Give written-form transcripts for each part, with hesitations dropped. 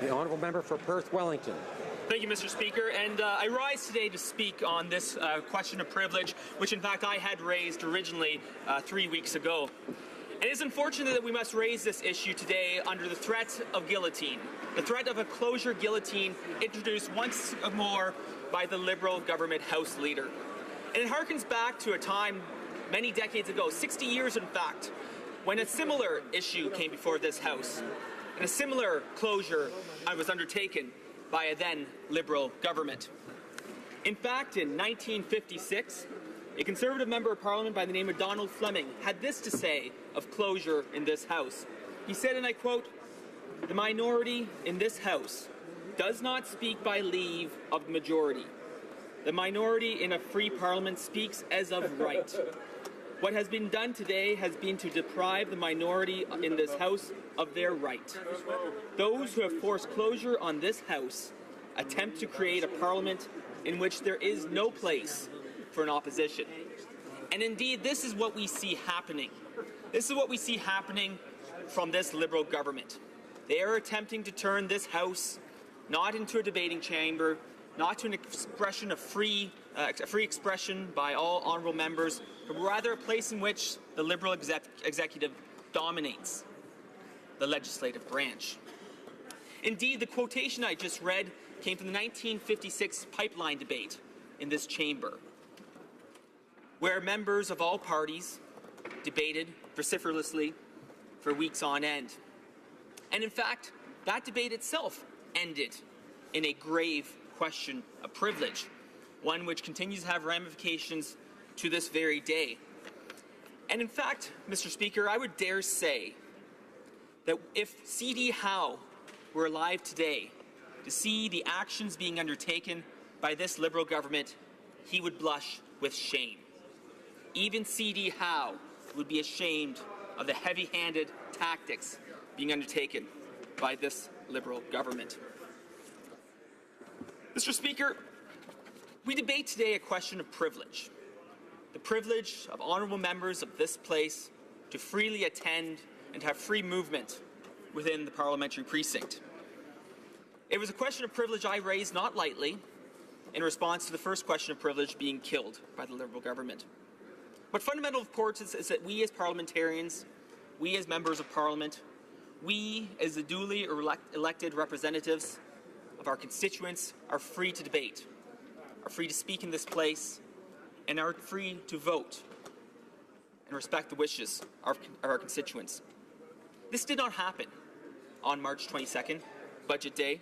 The Honourable Member for Perth Wellington. Thank you, Mr. Speaker. And I rise today to speak on this question of privilege, which in fact I had raised originally 3 weeks ago. It is unfortunate that we must raise this issue today under the threat of guillotine, the threat of a closure guillotine introduced once more by the Liberal government House leader. And it harkens back to a time many decades ago, 60 years in fact, when a similar issue came before this House, and a similar closure was undertaken by a then Liberal government. In fact, in 1956, a Conservative Member of Parliament by the name of Donald Fleming had this to say of closure in this House. He said, and I quote, "The minority in this House does not speak by leave of the majority. The minority in a free Parliament speaks as of right. What has been done today has been to deprive the minority in this House of their right. Those who have forced closure on this House attempt to create a Parliament in which there is no place for an opposition." And indeed, this is what we see happening. This is what we see happening from this Liberal government. They are attempting to turn this House not into a debating chamber, not to an expression of free expression by all honourable members, but rather a place in which the Liberal executive dominates the legislative branch. Indeed, the quotation I just read came from the 1956 pipeline debate in this chamber, where members of all parties debated vociferously for weeks on end. And in fact, that debate itself ended in a grave question of privilege, one which continues to have ramifications to this very day. And in fact, Mr. Speaker, I would dare say that if C.D. Howe were alive today to see the actions being undertaken by this Liberal government, he would blush with shame. Even C.D. Howe would be ashamed of the heavy-handed tactics being undertaken by this Liberal government. Mr. Speaker, we debate today a question of privilege. The privilege of honourable members of this place to freely attend and have free movement within the parliamentary precinct. It was a question of privilege I raised not lightly in response to the first question of privilege being killed by the Liberal government. But fundamental, of course, is that we as parliamentarians, we as members of Parliament, we as the duly elected representatives of our constituents are free to debate, are free to speak in this place, and are free to vote and respect the wishes of our constituents. This did not happen on March 22nd, Budget Day.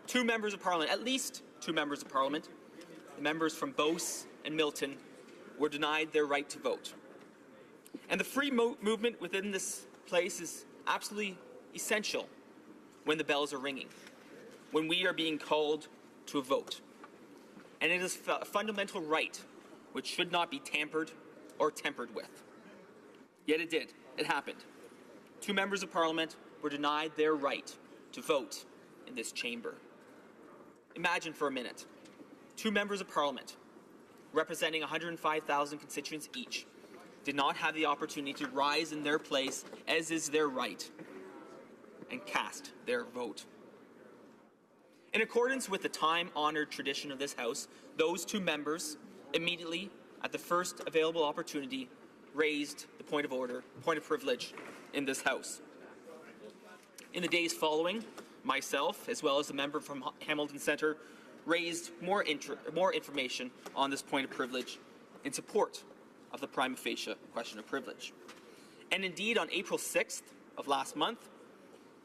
Two members of Parliament, at least two members of Parliament, the members from Beauce and Milton, were denied their right to vote. And the free movement within this place is absolutely essential when the bells are ringing, when we are being called to a vote. And it is a fundamental right which should not be tampered or tempered with. Yet it did. It happened. Two members of Parliament were denied their right to vote in this chamber. Imagine for a minute, two members of Parliament representing 105,000 constituents each did not have the opportunity to rise in their place, as is their right, and cast their vote. In accordance with the time-honoured tradition of this House, those two members immediately, at the first available opportunity, raised the point of order, point of privilege in this House. In the days following, myself, as well as a member from Hamilton Centre, raised more information on this point of privilege in support of the prima facie question of privilege. And indeed, on April 6th of last month,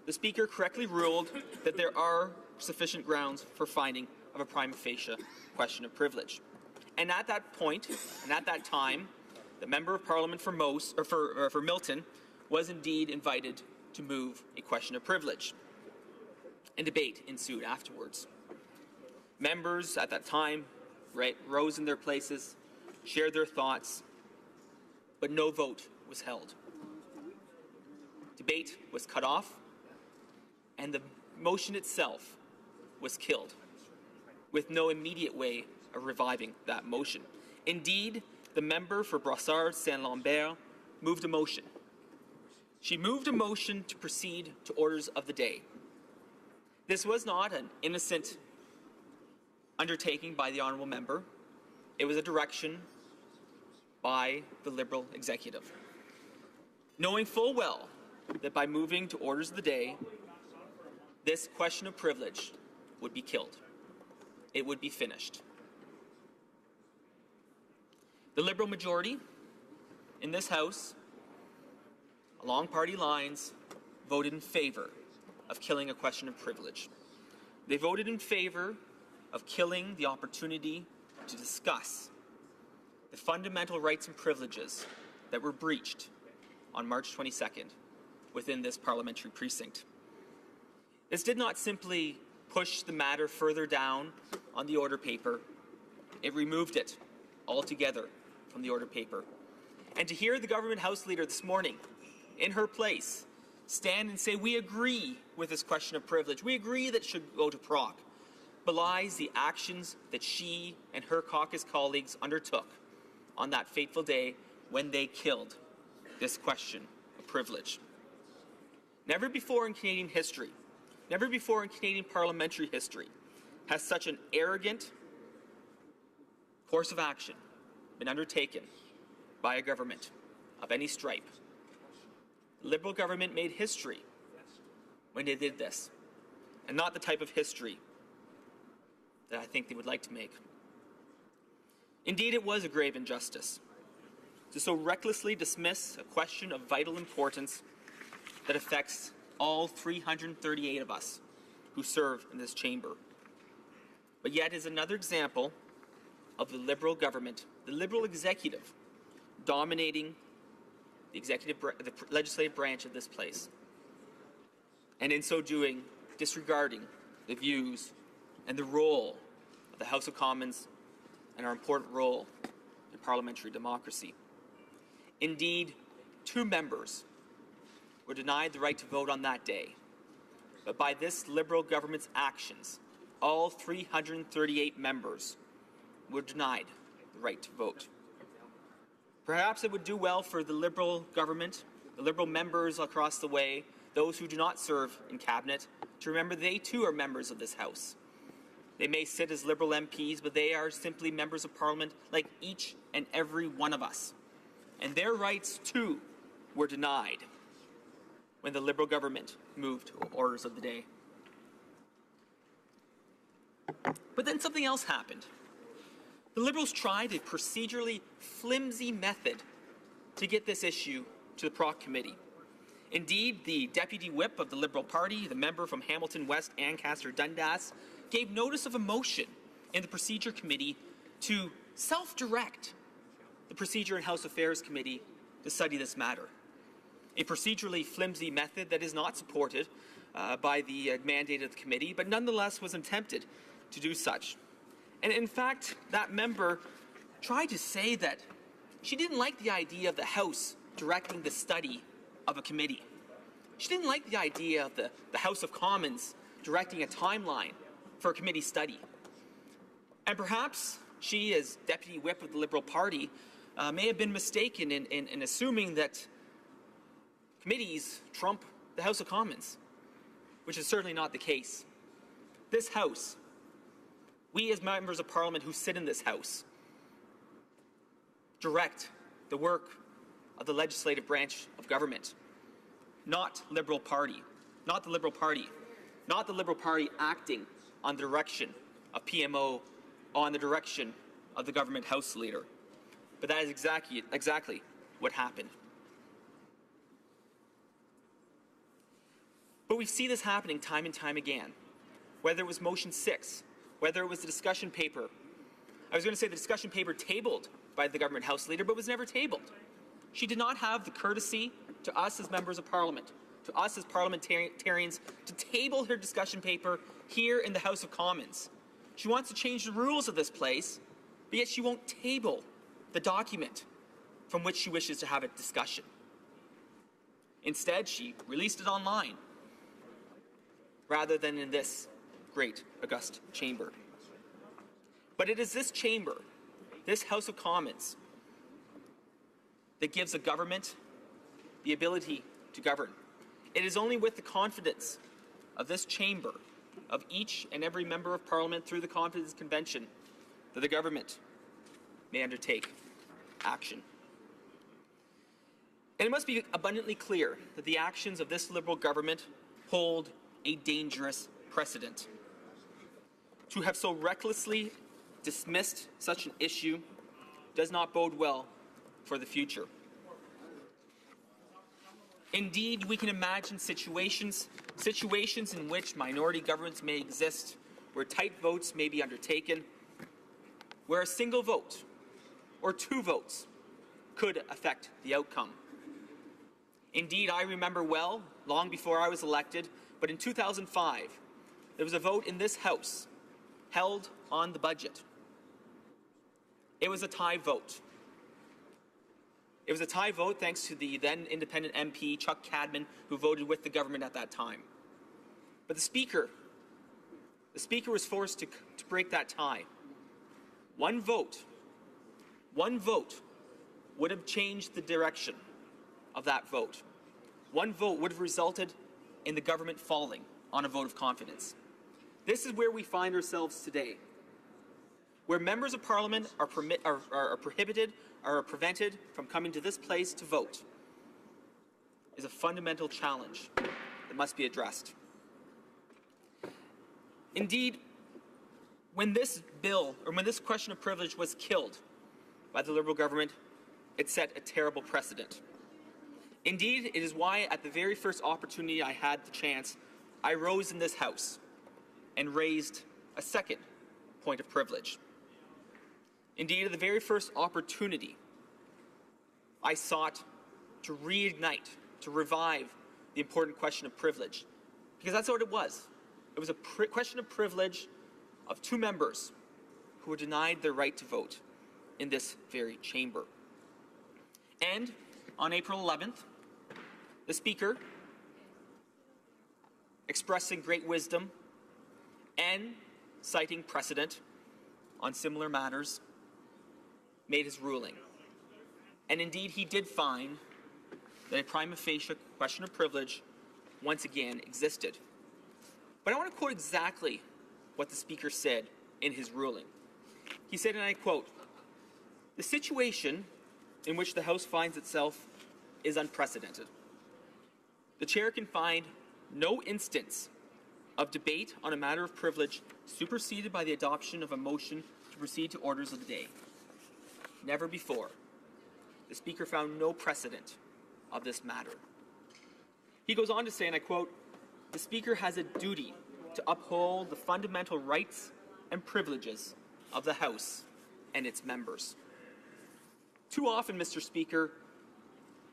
the Speaker correctly ruled that there are sufficient grounds for finding of a prima facie question of privilege. And at that point, and at that time, the Member of Parliament for Milton was indeed invited to move a question of privilege. And debate ensued afterwards. Members at that time rose in their places, shared their thoughts, but no vote was held. Debate was cut off, and the motion itself was killed, with no immediate way of reviving that motion. Indeed, the member for Brossard-Saint-Lambert moved a motion. She moved a motion to proceed to orders of the day. This was not an innocent undertaking by the honourable member. It was a direction by the Liberal executive, knowing full well that by moving to orders of the day, this question of privilege would be killed. It would be finished. The Liberal majority in this House, along party lines, voted in favour of killing a question of privilege. They voted in favour of killing the opportunity to discuss the fundamental rights and privileges that were breached on March 22nd within this parliamentary precinct. This did not simply push the matter further down on the order paper. It removed it altogether from the order paper. And to hear the government House Leader this morning, in her place, stand and say, we agree with this question of privilege, we agree that it should go to Proc, belies the actions that she and her caucus colleagues undertook on that fateful day when they killed this question of privilege. Never before in Canadian history, never before in Canadian parliamentary history, has such an arrogant course of action been undertaken by a government of any stripe. The Liberal government made history when they did this, and not the type of history that I think they would like to make. Indeed, it was a grave injustice to so recklessly dismiss a question of vital importance that affects all 338 of us who serve in this chamber. But yet is another example of the Liberal government, the Liberal executive, dominating the legislative branch of this place, and in so doing, disregarding the views and the role of the House of Commons and our important role in parliamentary democracy. Indeed, 2 members were denied the right to vote on that day, but by this Liberal government's actions, all 338 members were denied the right to vote. Perhaps it would do well for the Liberal government, the Liberal members across the way, those who do not serve in cabinet, to remember they too are members of this House. They may sit as Liberal MPs, but they are simply members of Parliament like each and every one of us. And their rights too were denied when the Liberal government moved to orders of the day. But then something else happened. The Liberals tried a procedurally flimsy method to get this issue to the Proc Committee. Indeed, the Deputy Whip of the Liberal Party, the member from Hamilton West, Ancaster Dundas, gave notice of a motion in the Procedure Committee to self-direct the Procedure and House Affairs Committee to study this matter. A procedurally flimsy method that is not supported by the mandate of the committee, but nonetheless was attempted to do such. And in fact, that member tried to say that she didn't like the idea of the House directing the study of a committee. She didn't like the idea of the House of Commons directing a timeline for a committee study. And perhaps she, as Deputy Whip of the Liberal Party, may have been mistaken in assuming that committees trump the House of Commons, which is certainly not the case. This House, we as members of Parliament who sit in this House, direct the work of the legislative branch of government, not Liberal Party, not the Liberal Party, not the Liberal Party acting on the direction of PMO, on the direction of the government House Leader. But that is exactly what happened. But we see this happening time and time again, whether it was Motion 6, whether it was the discussion paper. I was going to say the discussion paper tabled by the government House Leader, but was never tabled. She did not have the courtesy to us as members of Parliament, to us as parliamentarians, to table her discussion paper here in the House of Commons. She wants to change the rules of this place, but yet she won't table the document from which she wishes to have a discussion. Instead, she released it online, rather than in this great, august chamber. But it is this chamber, this House of Commons, that gives a government the ability to govern. It is only with the confidence of this chamber of each and every member of Parliament through the Confidence Convention that the government may undertake action. And it must be abundantly clear that the actions of this Liberal government hold a dangerous precedent. To have so recklessly dismissed such an issue does not bode well for the future. Indeed, we can imagine situations in which minority governments may exist, where tight votes may be undertaken, where a single vote or two votes could affect the outcome. Indeed, I remember well, long before I was elected, but in 2005, there was a vote in this House held on the budget. It was a tie vote. It was a tie vote thanks to the then independent MP, Chuck Cadman, who voted with the government at that time. But the Speaker was forced to break that tie. One vote would have changed the direction of that vote. One vote would have resulted in the government falling on a vote of confidence. This is where we find ourselves today, where members of Parliament are prohibited or are prevented from coming to this place to vote, is a fundamental challenge that must be addressed. Indeed, when this bill, or when this question of privilege was killed by the Liberal government, it set a terrible precedent. Indeed, it is why at the very first opportunity I had the chance, I rose in this House and raised a second point of privilege. Indeed, at the very first opportunity, I sought to reignite, to revive the important question of privilege, because that's what it was. It was a question of privilege of two members who were denied their right to vote in this very chamber. And on April 11th, the Speaker, expressing great wisdom and citing precedent on similar matters, made his ruling. And indeed, he did find that a prima facie question of privilege once again existed. But I want to quote exactly what the Speaker said in his ruling. He said, and I quote, "The situation in which the House finds itself is unprecedented. The Chair can find no instance of debate on a matter of privilege superseded by the adoption of a motion to proceed to orders of the day. Never before. The Speaker found no precedent of this matter." He goes on to say, and I quote, "The Speaker has a duty to uphold the fundamental rights and privileges of the House and its members." Too often, Mr. Speaker,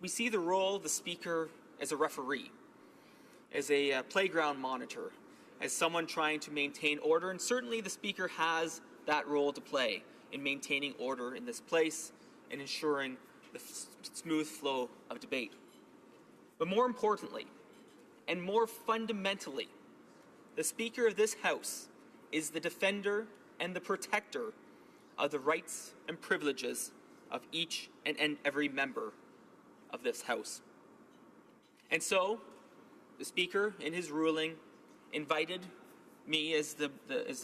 we see the role of the Speaker as a referee, as a playground monitor, as someone trying to maintain order, and certainly the Speaker has that role to play in maintaining order in this place and ensuring the smooth flow of debate. But more importantly, and more fundamentally, the Speaker of this House is the defender and the protector of the rights and privileges of each and every member of this House. And so, the Speaker, in his ruling, invited me as the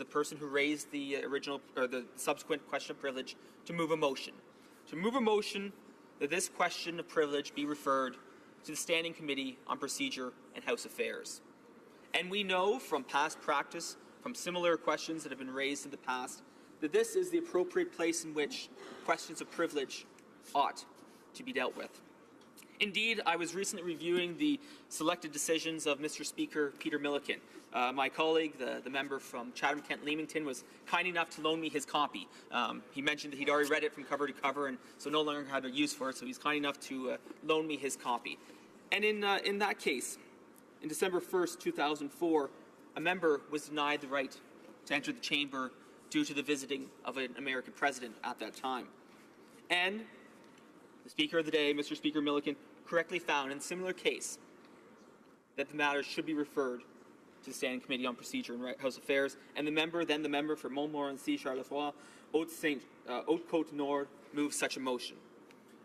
person who raised the original or the subsequent question of privilege to move a motion. To move a motion that this question of privilege be referred to the Standing Committee on Procedure and House Affairs. And we know from past practice, from similar questions that have been raised in the past, that this is the appropriate place in which questions of privilege ought to be dealt with. Indeed, I was recently reviewing the selected decisions of Mr. Speaker Peter Milliken. My colleague, the member from Chatham-Kent-Leamington, was kind enough to loan me his copy. He mentioned that he'd already read it from cover to cover and so no longer had a use for it, so he's kind enough to loan me his copy. And in that case, in December 1st, 2004, a member was denied the right to enter the chamber due to the visiting of an American president at that time. And the Speaker of the day, Mr. Speaker Milliken, correctly found in a similar case that the matter should be referred to the Standing Committee on Procedure and House Affairs, and the member for Montmorency, Charlevoix, Haute-Côte-Nord, moved such a motion.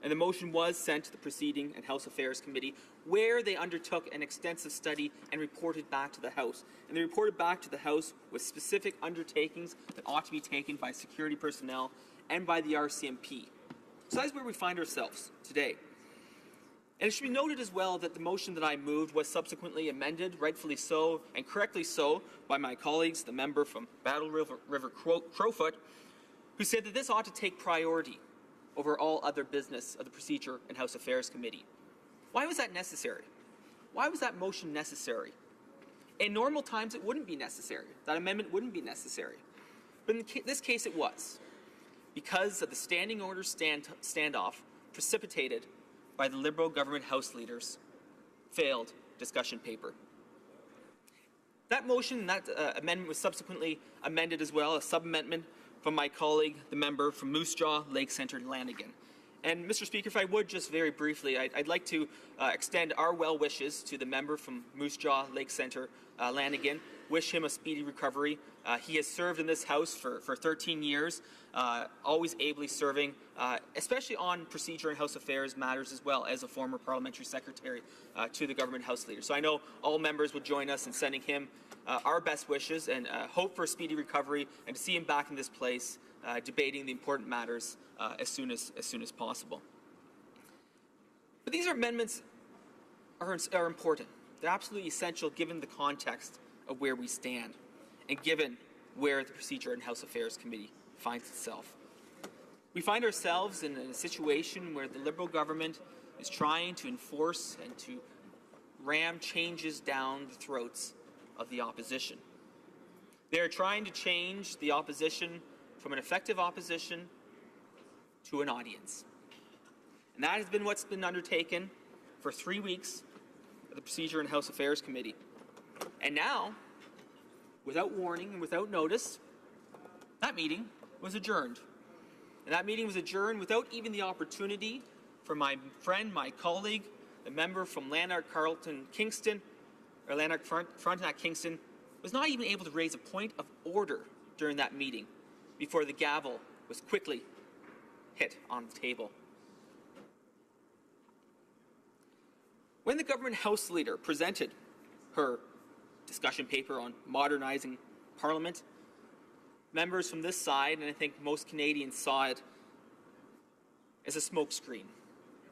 And the motion was sent to the Proceeding and House Affairs Committee, where they undertook an extensive study and reported back to the House. And they reported back to the House with specific undertakings that ought to be taken by security personnel and by the RCMP. So that's where we find ourselves today. And it should be noted as well that the motion that I moved was subsequently amended, rightfully so and correctly so, by my colleagues, the member from Battle River Crowfoot, who said that this ought to take priority over all other business of the Procedure and House Affairs Committee. Why was that necessary? Why was that motion necessary? In normal times, it wouldn't be necessary. That amendment wouldn't be necessary. But in this case, it was, because of the standing order standoff precipitated by the Liberal government House leaders' failed discussion paper. That motion, that amendment was subsequently amended as well, a sub-amendment from my colleague, the member from Moose Jaw, Lake Centre, Lanigan. And Mr. Speaker, if I would just very briefly, I'd like to extend our well wishes to the member from Moose Jaw, Lake Centre, Lanigan. Wish him a speedy recovery. He has served in this House for 13 years, always ably serving, especially on procedure and House Affairs matters as well as a former parliamentary secretary to the government House leader. So I know all members will join us in sending him our best wishes and hope for a speedy recovery and to see him back in this place debating the important matters as soon as possible. But these amendments are important. They're absolutely essential given the context of where we stand and given where the Procedure and House Affairs Committee finds itself. We find ourselves in a situation where the Liberal government is trying to enforce and to ram changes down the throats of the opposition. They are trying to change the opposition from an effective opposition to an audience. And that has been what's been undertaken for 3 weeks at the Procedure and House Affairs Committee. And now, without warning and without notice, that meeting was adjourned. And that meeting was adjourned without even the opportunity for my friend, my colleague, the member from Lanark-Carleton-Kingston, or Lanark-Frontenac-Kingston, was not even able to raise a point of order during that meeting before the gavel was quickly hit on the table. When the government House leader presented her discussion paper on modernizing Parliament, members from this side, and I think most Canadians saw it as a smokescreen,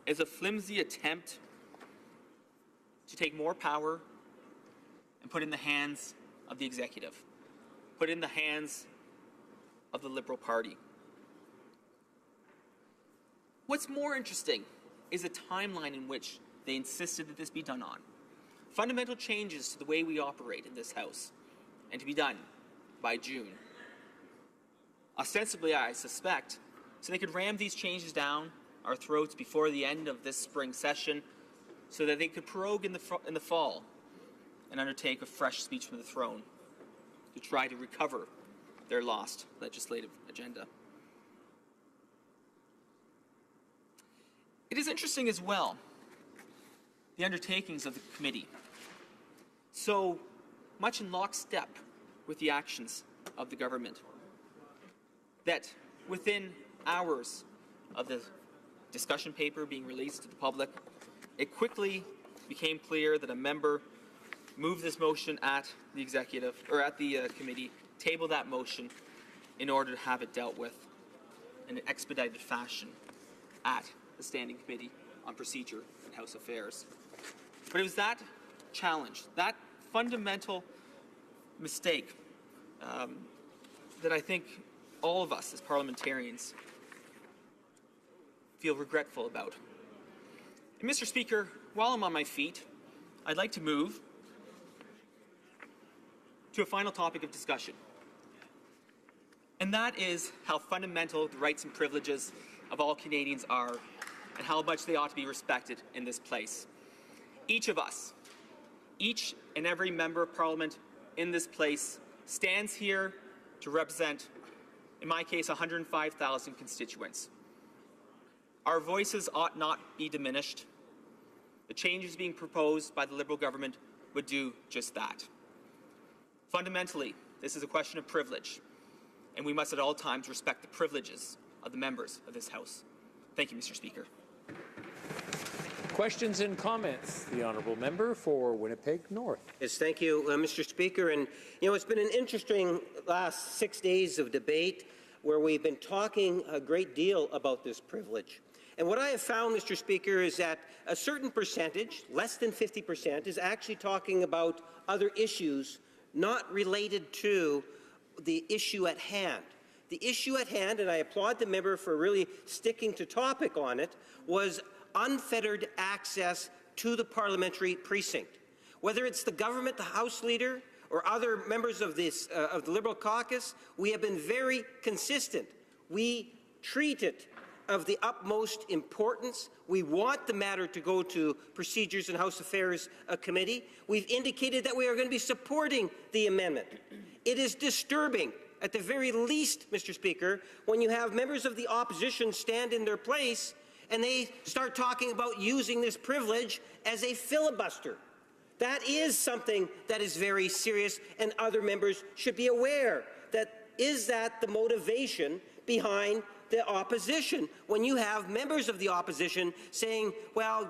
as a flimsy attempt to take more power and put it in the hands of the executive, put it in the hands of the Liberal Party. What's more interesting is the timeline in which they insisted that this be done on. Fundamental changes to the way we operate in this House, and to be done by June. Ostensibly, I suspect, so they could ram these changes down our throats before the end of this spring session, so that they could prorogue in the fall and undertake a fresh speech from the throne to try to recover their lost legislative agenda. It is interesting as well, the undertakings of the committee, so much in lockstep with the actions of the government, that within hours of the discussion paper being released to the public, it quickly became clear that a member moved this motion at the executive, or at the committee, table that motion in order to have it dealt with in an expedited fashion at the Standing Committee on Procedure and House Affairs. But it was that challenge, that fundamental mistake that I think all of us as parliamentarians feel regretful about. And Mr. Speaker, while I'm on my feet, I'd like to move to a final topic of discussion. And that is how fundamental the rights and privileges of all Canadians are and how much they ought to be respected in this place. Each of us, each and every member of Parliament in this place stands here to represent, in my case, 105,000 constituents. Our voices ought not be diminished. The changes being proposed by the Liberal government would do just that. Fundamentally, this is a question of privilege, and we must at all times respect the privileges of the members of this House. Thank you, Mr. Speaker. Questions and comments? The honourable member for Winnipeg North. Yes, thank you, Mr. Speaker. And, it's been an interesting last 6 days of debate where we've been talking a great deal about this privilege. And what I have found, Mr. Speaker, is that a certain percentage, less than 50%, is actually talking about other issues not related to the issue at hand. The issue at hand, and I applaud the member for really sticking to topic on it, was unfettered access to the parliamentary precinct. Whether it's the government, the House Leader, or other members of the Liberal caucus, we have been very consistent. We treat it of the utmost importance. We want the matter to go to Procedures and House Affairs Committee. We've indicated that we are going to be supporting the amendment. It is disturbing, at the very least, Mr. Speaker, when you have members of the opposition stand in their place and they start talking about using this privilege as a filibuster. That is something that is very serious, and other members should be aware that is that the motivation behind the opposition, when you have members of the opposition saying, well,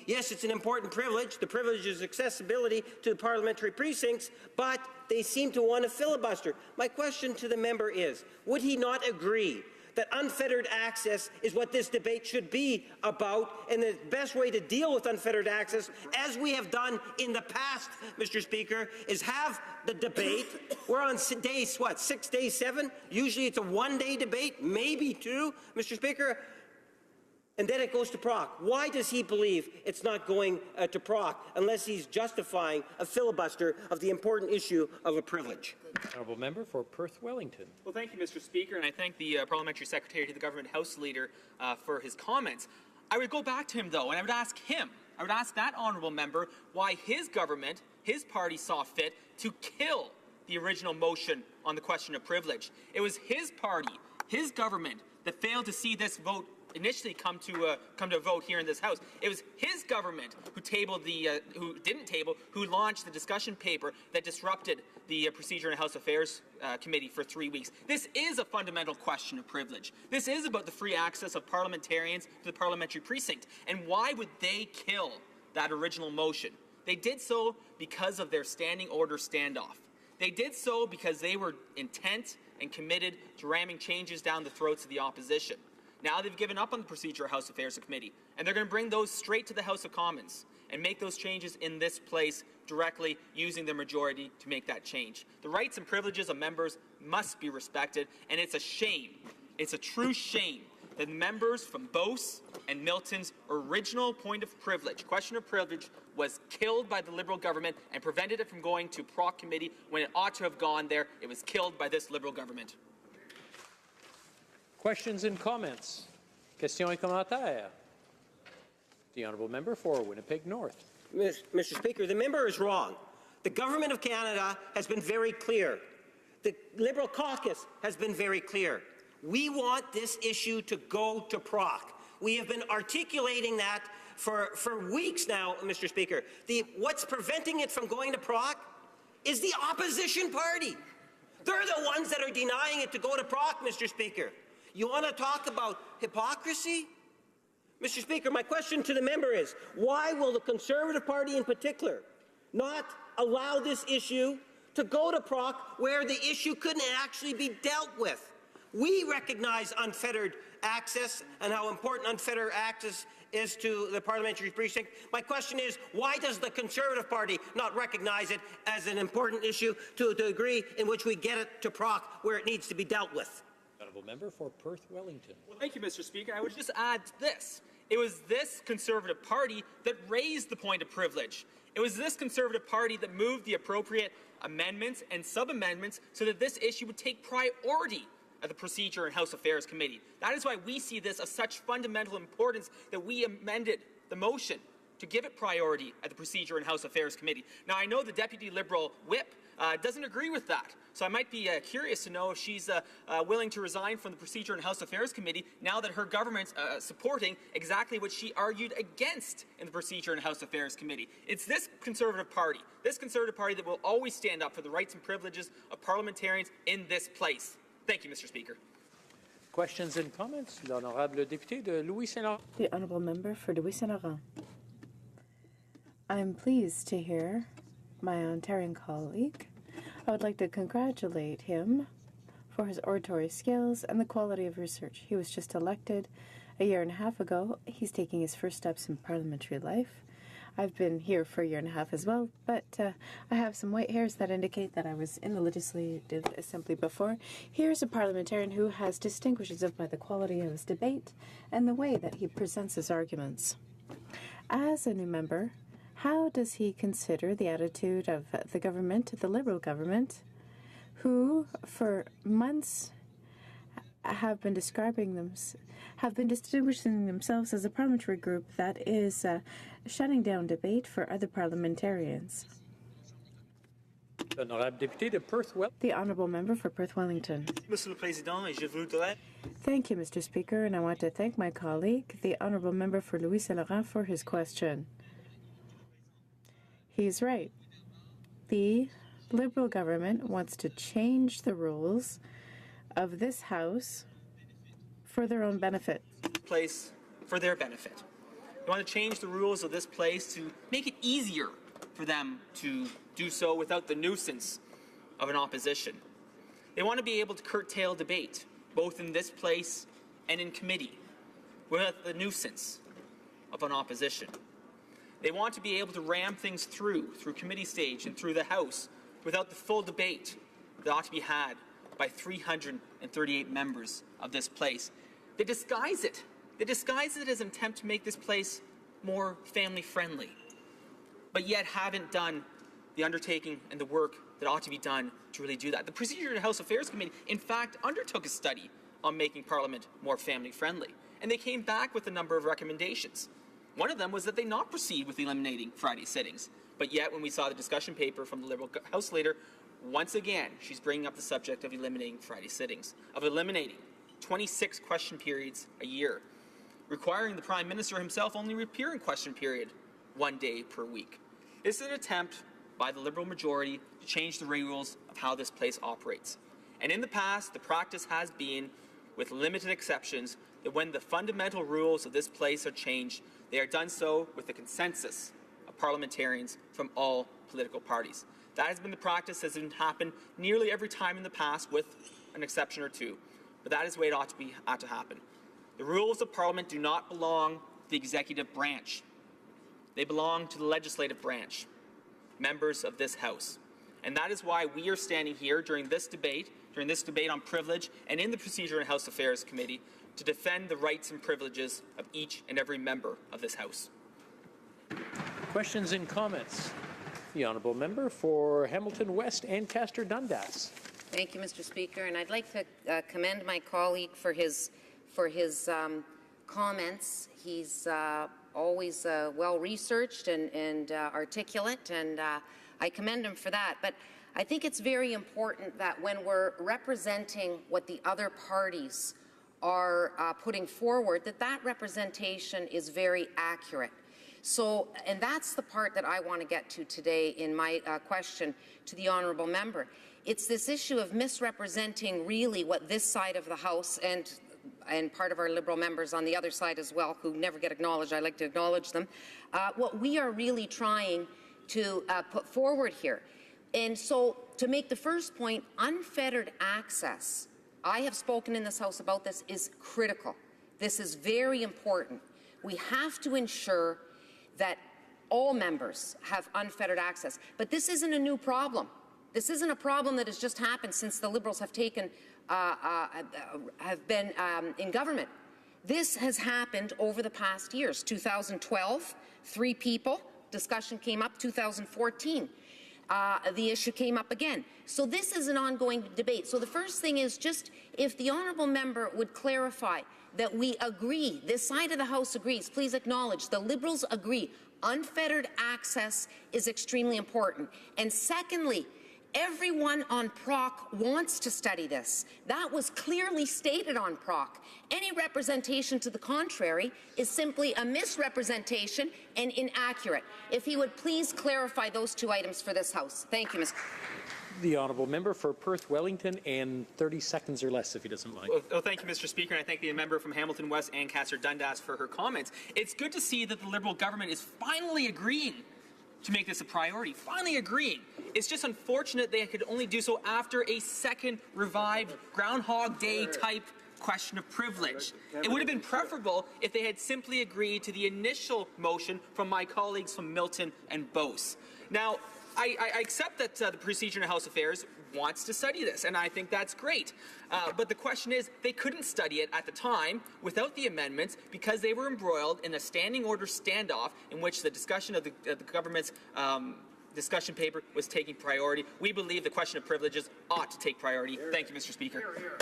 yes, it's an important privilege, the privilege is accessibility to the parliamentary precincts, but they seem to want to filibuster. My question to the member is, would he not agree that unfettered access is what this debate should be about, and the best way to deal with unfettered access, as we have done in the past, Mr. Speaker, is have the debate. We're on day, 6 days, 7? Usually it's a one-day debate, maybe 2, Mr. Speaker, and then it goes to Proc. Why does he believe it's not going to Proc unless he's justifying a filibuster of the important issue of a privilege? Honourable member for Perth Wellington. Well, thank you, Mr. Speaker, and I thank the Parliamentary Secretary to the Government House Leader for his comments. I would go back to him, though, and I would ask that honourable member why his government, his party, saw fit to kill the original motion on the question of privilege. It was his party, his government, that failed to see this vote initially come to a vote here in this House. It was his government who launched the discussion paper that disrupted the Procedure and House Affairs Committee for 3 weeks. This is a fundamental question of privilege. This is about the free access of parliamentarians to the parliamentary precinct. And why would they kill that original motion? They did so because of their standing order standoff. They did so because they were intent and committed to ramming changes down the throats of the opposition. Now they've given up on the Procedure House Affairs Committee, and they're going to bring those straight to the House of Commons and make those changes in this place directly using their majority to make that change. The rights and privileges of members must be respected, and it's a shame, it's a true shame, that members from Beauce and Milton's original point of privilege, question of privilege, was killed by the Liberal government and prevented it from going to Proc Committee when it ought to have gone there. It was killed by this Liberal government. Questions and comments? Questions et commentaires? The honourable member for Winnipeg North. Mr. Speaker, the member is wrong. The Government of Canada has been very clear. The Liberal caucus has been very clear. We want this issue to go to Proc. We have been articulating that for weeks now, Mr. Speaker. What's preventing it from going to Proc is the opposition party. They're the ones that are denying it to go to Proc, Mr. Speaker. You want to talk about hypocrisy? Mr. Speaker, my question to the member is, why will the Conservative Party in particular not allow this issue to go to Proc where the issue couldn't actually be dealt with? We recognize unfettered access and how important unfettered access is to the parliamentary precinct. My question is, why does the Conservative Party not recognize it as an important issue to a degree in which we get it to Proc where it needs to be dealt with? Honourable member for Perth Wellington. Well, thank you, Mr. Speaker. I would just add this. It was this Conservative Party that raised the point of privilege. It was this Conservative Party that moved the appropriate amendments and sub-amendments so that this issue would take priority at the Procedure and House Affairs Committee. That is why we see this as such fundamental importance that we amended the motion to give it priority at the Procedure and House Affairs Committee. Now, I know the Deputy Liberal Whip doesn't agree with that, so I might be curious to know if she's willing to resign from the Procedure and House Affairs Committee now that her government's supporting exactly what she argued against in the Procedure and House Affairs Committee. It's this Conservative Party that will always stand up for the rights and privileges of parliamentarians in this place. Thank you, Mr. Speaker. Questions and comments? L'honorable député de Louis Saint-Laurent. The honourable member for Louis Saint Laurent. I'm pleased to hear my Ontarian colleague. I would like to congratulate him for his oratory skills and the quality of research. He was just elected a year and a half ago. He's taking his first steps in parliamentary life. I've been here for a year and a half as well, but I have some white hairs that indicate that I was in the Legislative Assembly before. Here's a parliamentarian who has distinguished himself by the quality of his debate and the way that he presents his arguments. As a new member, how does he consider the attitude of the government, the Liberal government, who for months have been distinguishing themselves as a parliamentary group that is shutting down debate for other parliamentarians? Honorable député de Perth Wellington. The honourable member for Perth Wellington. Monsieur le Président, et je voudrais Thank you, Mr. Speaker, and I want to thank my colleague, the honourable member for Louis Saint-Laurent, for his question. He's right. The Liberal government wants to change the rules of this House for their own benefit. Place for their benefit. They want to change the rules of this place to make it easier for them to do so without the nuisance of an opposition. They want to be able to curtail debate, both in this place and in committee, without the nuisance of an opposition. They want to be able to ram things through committee stage and through the House without the full debate that ought to be had by 338 members of this place. They disguise it. They disguise it as an attempt to make this place more family-friendly, but yet haven't done the undertaking and the work that ought to be done to really do that. The Procedure and House Affairs Committee, in fact, undertook a study on making Parliament more family-friendly, and they came back with a number of recommendations. One of them was that they not proceed with eliminating Friday sittings, but yet when we saw the discussion paper from the Liberal House Leader, once again, she's bringing up the subject of eliminating Friday sittings, of eliminating 26 question periods a year, requiring the Prime Minister himself only appear in question period 1 day per week. This is an attempt by the Liberal majority to change the rules of how this place operates. And in the past, the practice has been, with limited exceptions, that when the fundamental rules of this place are changed, they are done so with the consensus of parliamentarians from all political parties. That has been the practice, has happened nearly every time in the past, with an exception or two. But that is the way it ought to happen. The rules of Parliament do not belong to the executive branch. They belong to the legislative branch, members of this House. And that is why we are standing here during this debate on privilege and in the Procedure and House Affairs Committee, to defend the rights and privileges of each and every member of this House. Questions and comments? The honourable member for Hamilton West and Ancaster Dundas. Thank you, Mr. Speaker, and I'd like to commend my colleague for his comments. He's always well researched and articulate, and I commend him for that. But I think it's very important that when we're representing what the other parties are putting forward, that representation is very accurate. So, and that's the part that I want to get to today in my question to the honourable member. It's this issue of misrepresenting really what this side of the House and part of our Liberal members on the other side as well, who never get acknowledged. I like to acknowledge them. What we are really trying to put forward here. And so, to make the first point, unfettered access, I have spoken in this House about this, is critical. This is very important. We have to ensure that all members have unfettered access. But this isn't a new problem. This isn't a problem that has just happened since the Liberals have taken, have been in government. This has happened over the past years. 2012, 3 people, discussion came up. 2014, the issue came up again. So this is an ongoing debate. So the first thing is just if the honourable member would clarify that we agree, this side of the House agrees, please acknowledge, the Liberals agree, unfettered access is extremely important. And secondly, everyone on PROC wants to study this. That was clearly stated on PROC. Any representation to the contrary is simply a misrepresentation and inaccurate. If he would please clarify those 2 items for this House. Thank you, Mr. The honourable member for Perth Wellington, and 30 seconds or less, if he doesn't mind. Well, thank you, Mr. Speaker, and I thank the member from Hamilton West, Ancaster Dundas, for her comments. It's good to see that the Liberal government is finally agreeing to make this a priority, finally agreeing. It's just unfortunate they could only do so after a second revived Groundhog Day type question of privilege. It would have been preferable if they had simply agreed to the initial motion from my colleagues from Milton and Beauce. Now, I accept that the Procedure in House Affairs wants to study this, and I think that's great. But the question is, they couldn't study it at the time without the amendments because they were embroiled in a standing order standoff in which the discussion of the government's discussion paper was taking priority. We believe the question of privileges ought to take priority. Thank you, Mr. Speaker.